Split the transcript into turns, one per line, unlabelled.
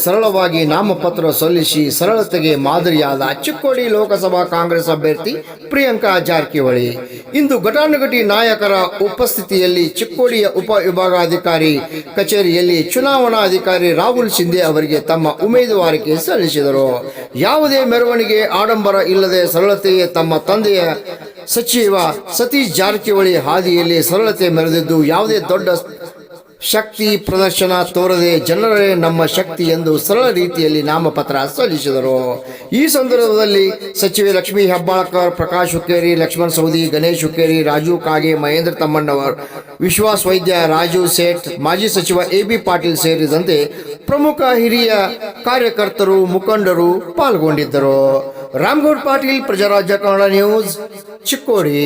ಸರಳವಾಗಿ ನಾಮಪತ್ರ ಸಲ್ಲಿಸಿ ಸರಳತೆಗೆ ಮಾದರಿಯಾದ ಚಿಕ್ಕೋಡಿ ಲೋಕಸಭಾ ಕಾಂಗ್ರೆಸ್ ಅಭ್ಯರ್ಥಿ ಪ್ರಿಯಾಂಕಾ ಜಾರಕಿಹೊಳಿ ಇಂದು ಘಟಾನುಘಟಿ ನಾಯಕರ ಉಪಸ್ಥಿತಿಯಲ್ಲಿ ಚಿಕ್ಕೋಡಿಯ ಉಪ ವಿಭಾಗಾಧಿಕಾರಿ ಕಚೇರಿಯಲ್ಲಿ ಚುನಾವಣಾಧಿಕಾರಿ ರಾಹುಲ್ ಶಿಂದೆ ಅವರಿಗೆ ತಮ್ಮ ಉಮೇದುವಾರಿಕೆ ಸಲ್ಲಿಸಿದರು. ಯಾವುದೇ ಮೆರವಣಿಗೆ, ಆಡಂಬರ ಇಲ್ಲದೆ ಸರಳತೆಯೇ ತಮ್ಮ ತಂದೆಯ ಸಚಿವ ಸತೀಶ್ ಜಾರಕಿಹೊಳಿ ಹಾದಿಯಲ್ಲಿ ಸರಳತೆ ಮೆರೆದಿದ್ದು, ಯಾವುದೇ ದೊಡ್ಡ ಶಕ್ತಿ ಪ್ರದರ್ಶನ ತೋರದೆ ಜನರೇ ನಮ್ಮ ಶಕ್ತಿ ಎಂದು ಸರಳ ರೀತಿಯಲ್ಲಿ ನಾಮಪತ್ರ ಸಲ್ಲಿಸಿದರು. ಈ ಸಂದರ್ಭದಲ್ಲಿ ಸಚಿವೆ ಲಕ್ಷ್ಮೀ ಹೆಬ್ಬಾಳ್ಕರ್, ಪ್ರಕಾಶ್ ಹುಕ್ಕೇರಿ, ಲಕ್ಷ್ಮಣ್ ಸವದಿ, ಗಣೇಶ್ ಹುಕ್ಕೇರಿ, ರಾಜು ಕಾಗೆ, ಮಹೇಂದ್ರ ತಮ್ಮಣ್ಣವರ್, ವಿಶ್ವಾಸ್ ವೈದ್ಯ, ರಾಜು ಸೇಠ್, ಮಾಜಿ ಸಚಿವ ಎಬಿ ಪಾಟೀಲ್ ಸೇರಿದಂತೆ ಪ್ರಮುಖ ಹಿರಿಯ ಕಾರ್ಯಕರ್ತರು, ಮುಖಂಡರು ಪಾಲ್ಗೊಂಡಿದ್ದರು. ರಾಮಗೌಡ ಪಾಟೀಲ್, ಪ್ರಜಾರಾಜ್ಯ ಕನ್ನಡ ನ್ಯೂಸ್, ಚಿಕ್ಕೋಡಿ.